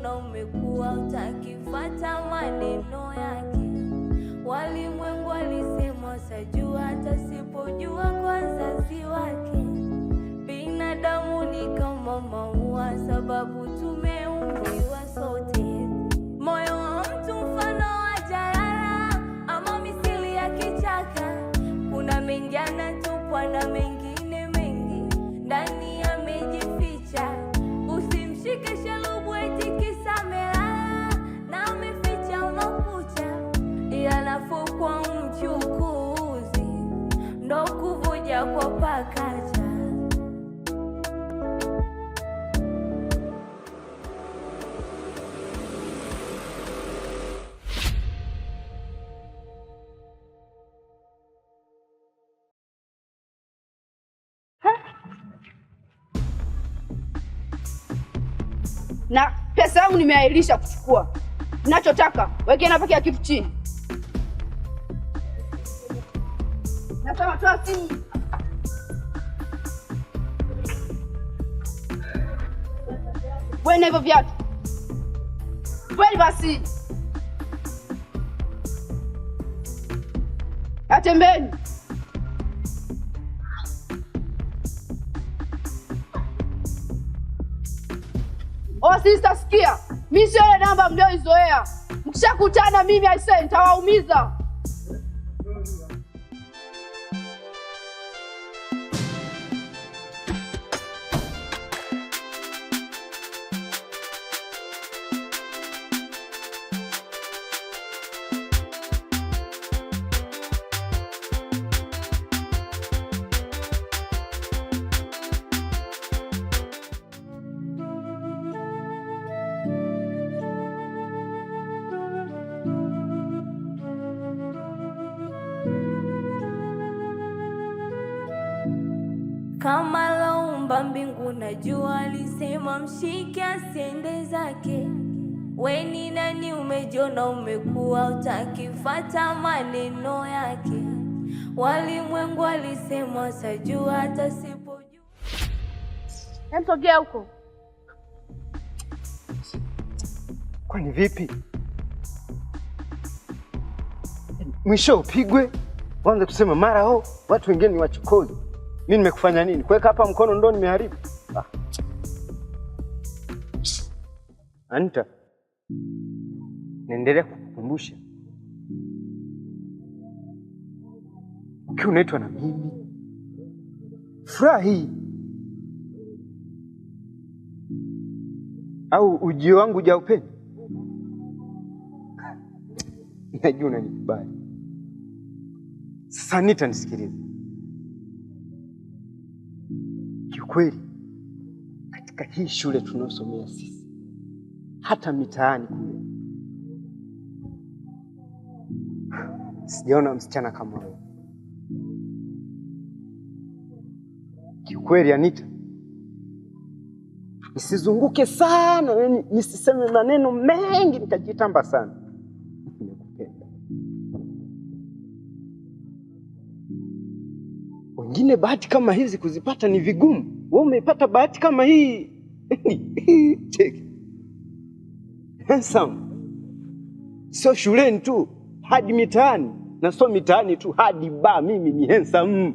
umejiona umekuwa utakifuata maneno yake. Walimwengu walisema sajua hata sipojua kwa wazazi wake. Binadamu ni kama maua sababu tumeumbiwa sote. Moyo wa mtu mfano wa jalala ama misili ya kichaka. Kuna mengi anatupwa na mengine mengi ndani yamejificha. Usimshike shalubu eti kisa amelala na ameficha makucha. Ila nafuu kwa mchukuzi ndo kuvuja kwa pakacha. Na pesa yangu nimeahirisha kuchukua. Ninachotaka weke na pekea kitu chini. Nasema toa simu. Wewe hivyo viatu. Kweli basi. Atembeni. Oh sister, sikia. Mimi sio ile namba mlioizoea. Mkishakutana mimi aisee nitawaumiza. Kama laumba mbingu na jua alisema mshike asiende zake. We ni nani umejiona umekuwa utakifuata maneno yake. Walimwengu walisema sajua hata sipojua. Sogea huko. Kwani vipi? Mwisho upigwe, wanza kusema mara watu wengine ni wachokozi. Mimi nimekufanya nini? Kuweka hapa mkono ndo nimeharibu? Anta, naendelea kukukumbusha. Ukiwa unaitwa na mimi, furahi. Au ujio wangu hujaupenda? Najua unanikubali. Sasa Anita, nisikilize. Kiukweli, katika hii shule tunaosomea sisi, hata mitaani kule, sijaona msichana kama wewe. Kiukweli Anita, nisizunguke sana, yani nisiseme maneno mengi nikajitamba sana. Nimekupenda. Wengine bahati kama hizi kuzipata ni vigumu. Wewe umeipata bahati kama hii. Check. Handsome. Sio shuleni tu, hadi mitaani. Na sio mitaani tu, hadi ba mimi ni handsome.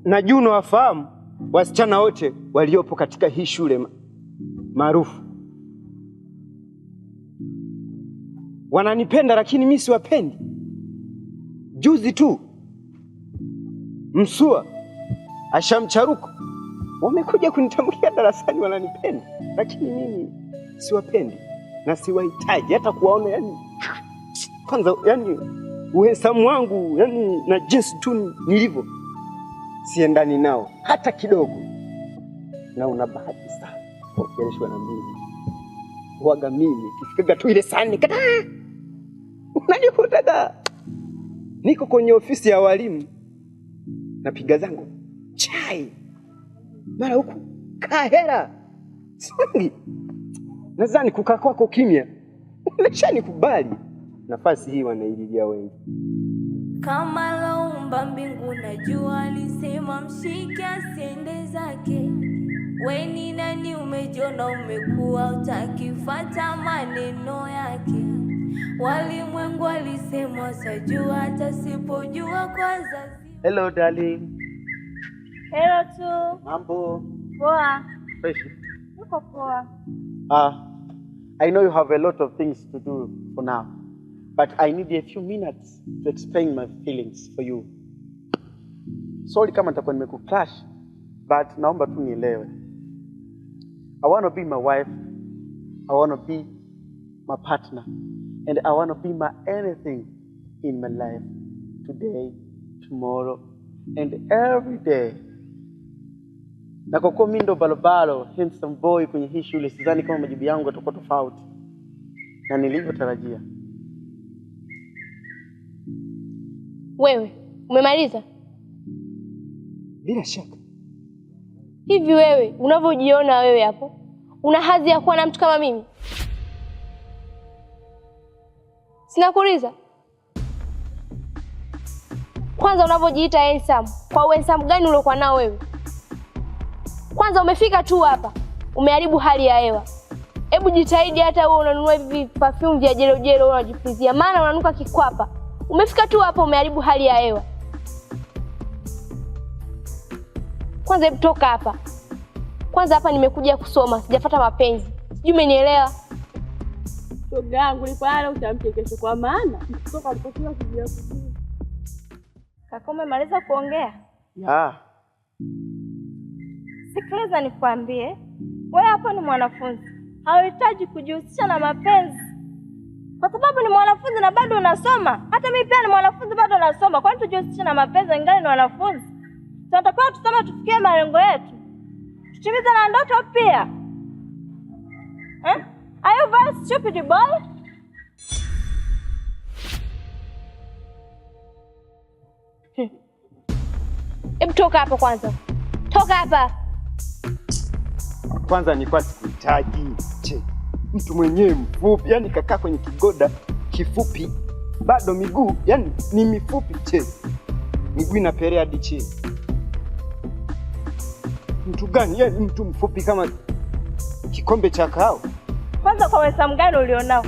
Najua unawafahamu wasichana wote waliopo katika hii shule maarufu. Wananipenda lakini mimi siwapendi. Juzi tu Msua, Ashamcharuko wamekuja kunitamkia darasani wananipenda, lakini mimi siwapendi na siwahitaji hata kuwaona. Yani kwanza, yani uhesamu wangu, yani na jinsi tu nilivyo, siendani nao hata kidogo. Na una bahati sana kuongeleshwa na mimi. Waga mimi kifikaga tu ile sani kata, unanikuta niko kwenye ofisi ya walimu, napiga zangu chai, mara huku kahera singi. Nadhani kukaa kwako kimya umeshanikubali. Nafasi hii wanaililia wengi. Kama laumba mbingu na jua alisema mshike asiende zake. We ni nani umejiona umekuwa, utakifuata maneno yake. Walimwengu walisema sajua hata sipojua kwanza. Hello darling. Hello tu. Mambo? Poa. Fresh. Uko poa. I know you have a lot of things to do for now, but I need a few minutes to explain my feelings for you. Sorry kama nitakuwa nimekuclash, but naomba tu nielewe. I want to be my wife. I want to be my partner. And I want to be my anything in my life. Today, tomorrow, and every day. Na kwa kuwa mimi ndo balobalo, handsome boy kwenye hii shule, sidhani kama majibu yangu yatakuwa tofauti na nilivyotarajia. Wewe, umemaliza? Bila shaka. Hivi wewe, unavyojiona wewe hapo, una hadhi ya kuwa na mtu kama mimi? Sinakuuliza. Kwanza unavyojiita handsome, kwa handsome gani uliokuwa nao wewe? Kwanza umefika tu hapa, umeharibu hali ya hewa. Hebu jitahidi hata wewe unanunua hivi perfume vya jelo jelo unajipizia, maana unanuka kikwapa. Umefika tu hapa umeharibu hali ya hewa. Kwanza hebu toka hapa. Kwanza hapa nimekuja kusoma, sijafuata mapenzi. Sijui umenielewa? Shoga yangu ulipala utamke kesho kwa maana kutoka alipokuwa kijia kujua. Kaka umemaliza kuongea? Yeah. Sikiliza nikwambie, wewe hapa ni mwanafunzi. Hauhitaji kujihusisha na mapenzi. Kwa sababu ni mwanafunzi na bado unasoma. Hata mimi pia ni mwanafunzi bado nasoma. Kwa nini tujihusishe na mapenzi ingali ni wanafunzi? Tunatakiwa tusome tufikie malengo yetu. Tutimize na ndoto pia. Are you very stupid boy? Hebu toka hapa kwanza. Toka hapa. Kwanza nilikuwa sikuhitaji. Mtu mwenyewe mfupi, yani kakaa kwenye kigoda kifupi, bado miguu yani ni mifupi miguu inaperea hadi chini. Mtu gani yani mtu mfupi kama kikombe cha kahawa? Kwanza kwa handsome gani ulionao?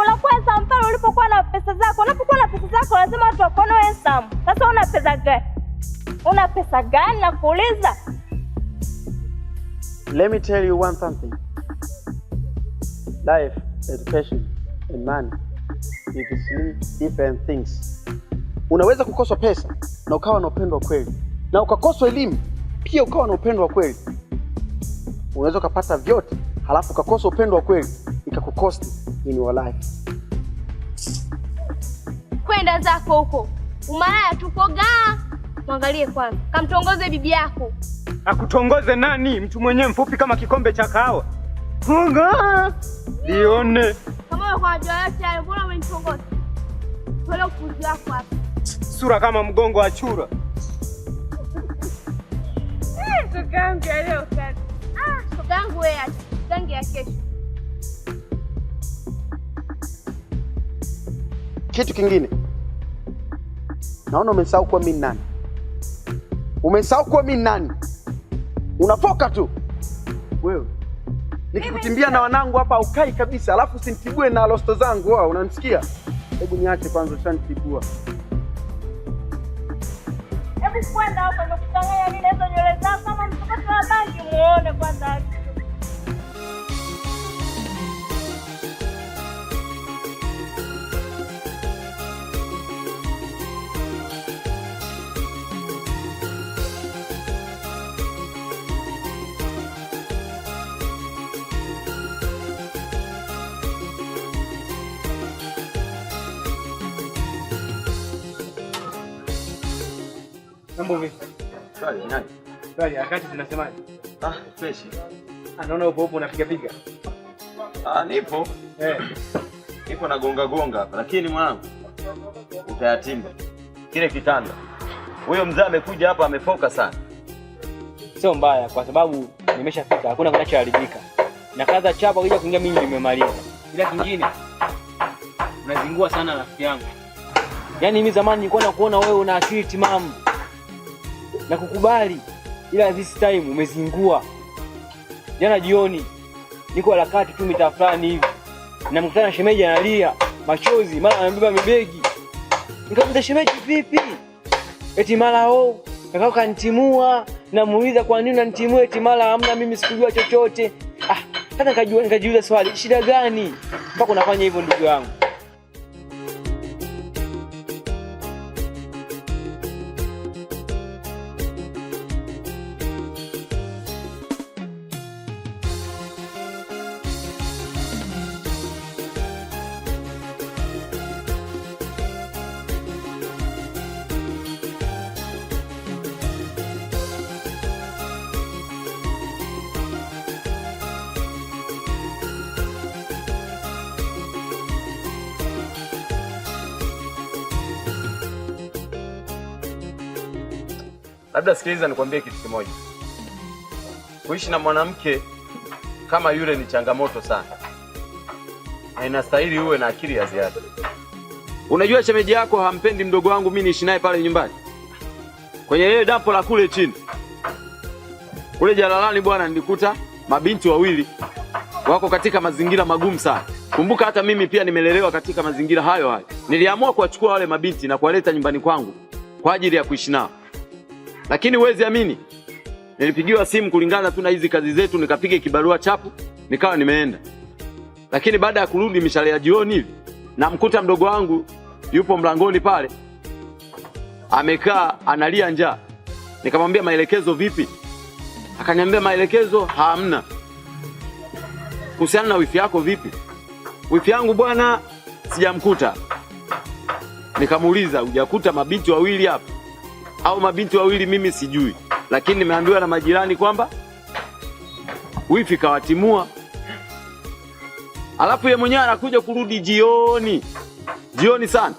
Unakuwa handsome pale ulipokuwa na pesa zako. Unapokuwa na pesa zako lazima watu wakuone handsome. Sasa una pesa gani? Una pesa gani na kuuliza? Let me tell you one something. Life, education, and money is different things. Unaweza kukosa pesa na ukawa na upendo wa kweli, na ukakosa elimu pia ukawa na upendo wa kweli. Unaweza kupata vyote halafu ukakosa upendo wa kweli, ikakukosti in your life. Kwenda zako huko. Umalaya tupogaa. Mwangalie kwanza. Kamtongoze bibi yako. Akutongoze nani? Mtu mwenyewe mfupi kama kikombe cha kahawa. Funga! Lione. Kama wewe kwa jua yote hayo, mbona umenitongoza? Tole upuzi wako hapa. Sura kama mgongo wa chura. Shogangu leo sana. Shogangu wewe ati. Gangi ya kesho. Kitu kingine. Naona umesahau kuwa mimi nani. Umesahau kuwa mimi nani? Unafoka tu. Wewe. Nikikutimbia na wanangu hapa ukai kabisa, alafu usinitibue na losto zangu wao, unanisikia? Hebu niache kwanza usanitibua. Hebu kwenda hapo ndo kutanganya mimi na hizo nywele zangu kama mtoto wa bangi muone kwanza. Mambo vipi? Swali nani? Swali harakati zinasemaje? Fresh. Anaona upo unapiga piga. Nipo. Nipo na gonga hapa, lakini mwanangu utayatimba. Kile kitanda. Huyo mzee amekuja hapa amefoka sana. Sio mbaya kwa sababu nimeshafika, hakuna kinachoharibika. Na kaza chapa kuja kuingia mimi nimemaliza. Ila kingine unazingua sana rafiki yangu. Yaani mimi zamani nilikuwa nakuona wewe una akili timamu na kukubali, ila this time umezingua. Jana jioni niko harakati tu mitaa fulani hivi, namkutana na shemeji analia machozi, mara anabeba mibegi. Nikamuuliza shemeji, vipi? Eti mara kakao kanitimua. Namuuliza kwa nini unanitimua? Eti mara hamna, mimi sikujua chochote. Hata nikajiuliza swali, shida gani mpaka unafanya hivyo ndugu yangu? Labda sikiliza nikwambie kitu kimoja. Kuishi na mwanamke kama yule ni changamoto sana. Na inastahili uwe na akili ya ziada. Unajua shemeji yako hampendi mdogo wangu mimi niishi naye pale nyumbani. Kwenye ile dampo la kule chini. Kule jalalani bwana, nilikuta mabinti wawili wako katika mazingira magumu sana. Kumbuka hata mimi pia nimelelewa katika mazingira hayo hayo. Niliamua kuwachukua wale mabinti na kuwaleta nyumbani kwangu kwa ajili ya kuishi nao. Lakini huwezi amini, nilipigiwa simu kulingana tu na hizi kazi zetu, nikapiga kibarua chapu, nikawa nimeenda. Lakini baada ya kurudi mishale ya jioni hivi, namkuta mdogo wangu yupo mlangoni pale, amekaa analia njaa. Nikamwambia maelekezo vipi? Akaniambia maelekezo hamna. Kuhusiana na wifi yako vipi? Wifi yangu bwana sijamkuta. Nikamuuliza, hujakuta mabinti wawili hapa? Au mabinti wawili mimi sijui, lakini nimeambiwa na majirani kwamba wifi kawatimua. Alafu yeye mwenyewe anakuja kurudi jioni sana.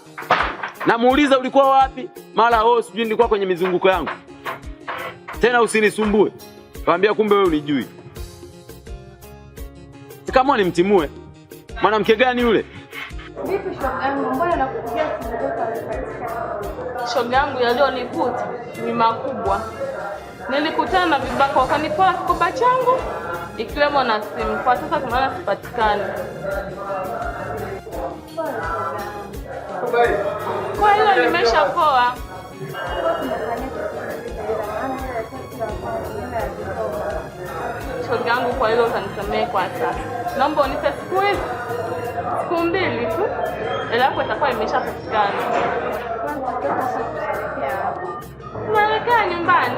Namuuliza ulikuwa wapi? Mara sijui nilikuwa kwenye mizunguko yangu. Tena usinisumbue. Kaambia kumbe wewe unijui. Sikamwa nimtimue. Mwanamke gani yule? Vipi shoga yangu, mbona nakupigia simu zako hazipatikani? Shoga yangu yaliyonikuta ni makubwa. Nilikutana na vibaka wakanipola kikoba changu ikiwemo na simu. Kwa sasa tunaona sipatikani. Kwa hiyo nimeshapoa. Shoga yangu, kwa hiyo utanisamehe kwa sasa. Naomba unipe siku 2 tu. Alafu itakuwa imeshapatikana. Tunaelekea nyumbani.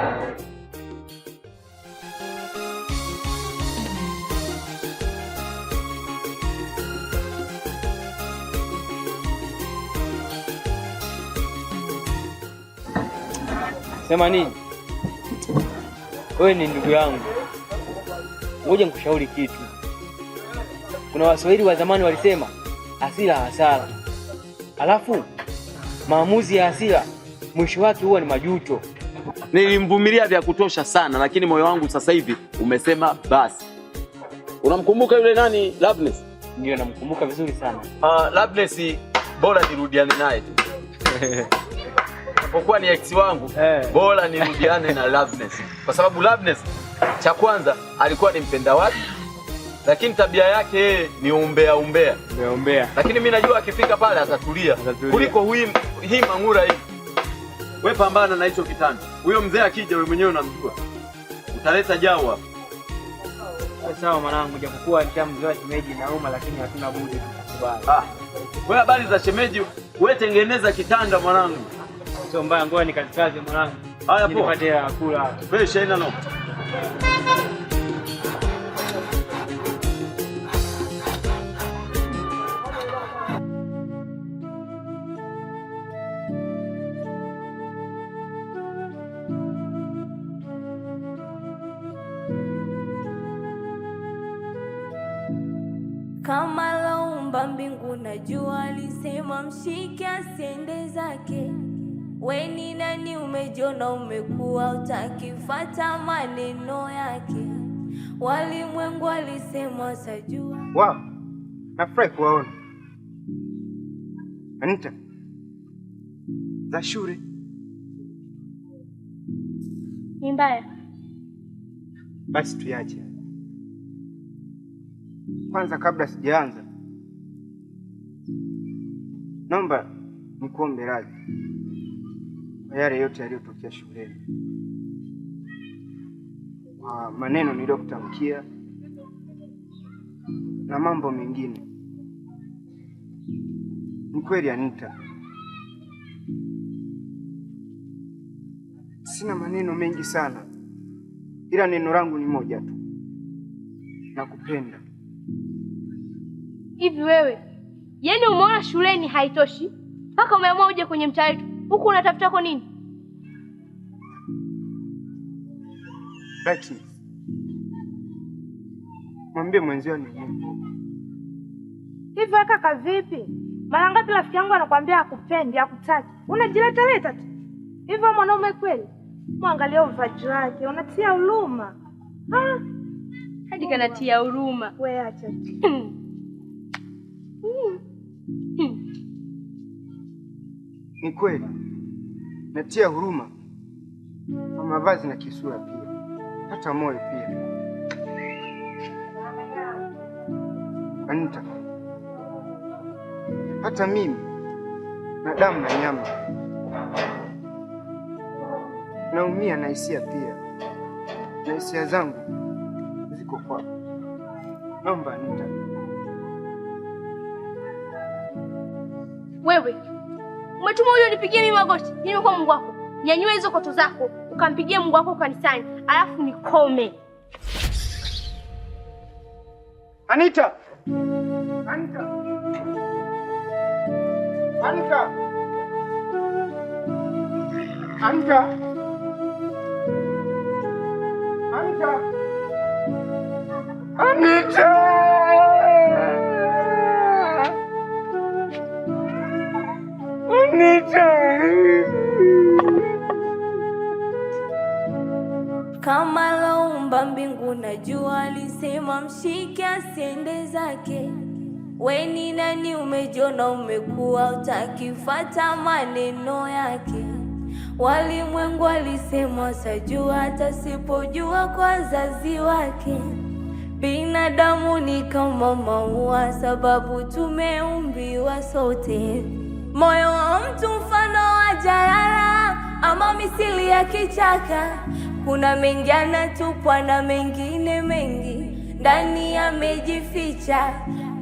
Sema nini? Wewe ni ndugu yangu. Ngoja nikushauri kitu. Kuna Waswahili wa zamani walisema hasira hasara. Alafu maamuzi ya hasira mwisho wake huwa ni majuto. Nilimvumilia vya kutosha sana, lakini moyo wangu sasa hivi umesema basi. Unamkumbuka yule nani, Loveness? Ndio, namkumbuka vizuri sana. Loveness bora nirudiane naye tu. Kwa ni ex wangu, bora nirudiane na Loveness. Kwa sababu Loveness cha kwanza alikuwa ni mpenda watu, lakini tabia yake ni umbea. Lakini mimi najua akifika pale atatulia. Kuliko hii mangura hii. Wewe pambana na hicho kitanda. Huyo mzee akija wewe mwenyewe unamjua. Utaleta jawa. Sawa mwanangu, japokuwa nishamzoea shemeji nauma, lakini hatuna budi tukubali. Wewe habari za shemeji, wewe tengeneza kitanda mwanangu. Sio mbaya, ngoja nikakaze mwanangu. Haya poa. Nipate kula. Wewe shaina no. Kama laumba mbingu na jua, alisema mshike asiende zake. We ni nani umejona umekuwa, utakifata maneno yake. Walimwengu alisema sajua. Wow, nafurahi kuwaona. Anita, za shule Ni mbaya. basi tuyache. Kwanza kabla sijaanza, naomba nikuombe radhi kwa yale yote yaliyotokea shuleni, kwa maneno niliyokutamkia na mambo mengine. Ni kweli Anita, sina maneno mengi sana, ila neno langu ni moja tu, nakupenda. Hivi wewe, yaani umeona shuleni haitoshi mpaka umeamua uje kwenye mtaa wetu? Huku unatafuta kwa nini? Lakini mwambie mwenzio ni nini. Hivi kaka vipi? Mara ngapi rafiki yangu anakuambia akupendi, akutaki, unajileta tu. Hivyo mwanaume kweli? Mwangalia uvaji wake, unatia huruma. Hadi kanatia huruma. Wewe acha tu. Ni kweli natia huruma kwa mavazi na kisura pia, hata moyo pia. Anita, hata mimi na damu na nyama naumia na hisia pia, na hisia zangu ziko kwako. Naomba Anita. Wewe umetuma huyo nipigie mimi magoti? Nimekuwa Mungu wako? Nyanyua hizo koto zako ukampigie Mungu wako kanisani, alafu nikome. Anita! Anita! Anita! Anita! Anita! Anita! Kama laumba mbingu na jua, alisema mshike asiende zake. We ni nani umejiona umekuwa, utakifata maneno yake. Walimwengu alisema sajua, hata sipojua kwa wazazi wake. Binadamu ni kama maua, sababu tumeumbiwa sote. Moyo wa mtu mfano wa jalala, ama misili ya kichaka. Kuna mengi anatupwa na mengine mengi ndani yamejificha.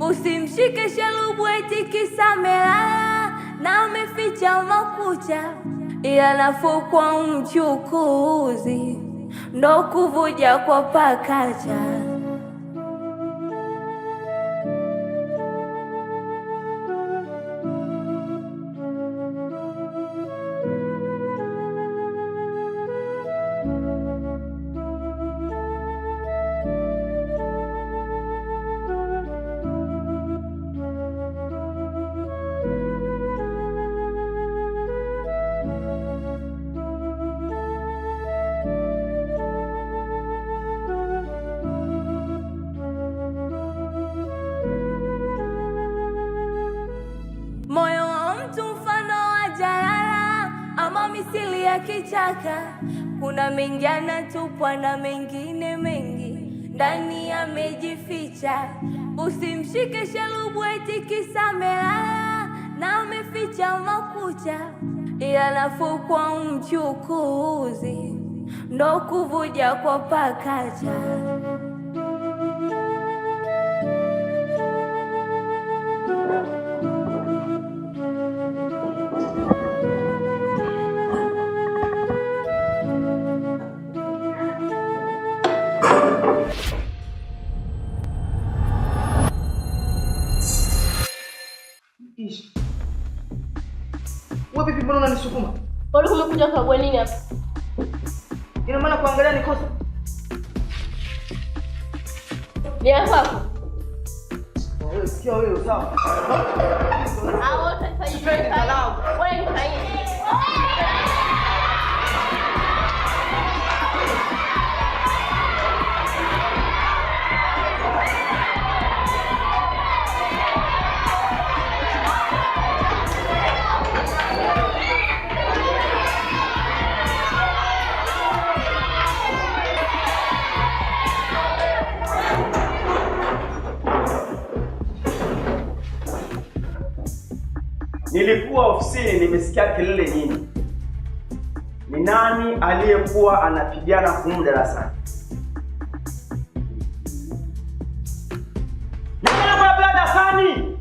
Usimshike shalubu eti kisa melala na ameficha makucha. Ila nafuu kwa mchukuzi ndo kuvuja kwa pakacha. Moyo wa mtu mfano wa jalala, ama misili ya kichaka. Kuna mengi anatupwa na mengine mengi ndani yamejificha. Usimshike shalubu eti kisa melala na ameficha makucha. Ila nafuu kwa mchukuzi ndo kuvuja kwa pakacha. Wewe vipi, mbona unanisukuma? Wewe umekuja kwa nini hapa? Ina maana kuangalia ni kosa? Ni hapa. Wewe sikia wewe, sawa? Wote sasa hivi wewe ni sahihi. Nilikuwa ofisini nimesikia kelele nyingi. Ni nani aliyekuwa anapigana humu darasani? Nani anapigana darasani?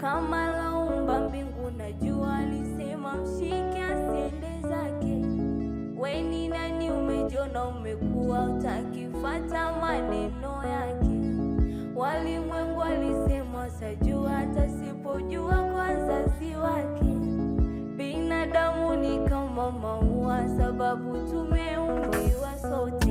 Kama laumba mbingu na jua, alisema mshike asiende zake. We ni nani umejona umekuwa utakifata maneno yake? Walimwengu alisema sajua hata sipojua kwa wazazi wake. Binadamu ni kama maua, sababu tumeumbiwa sote.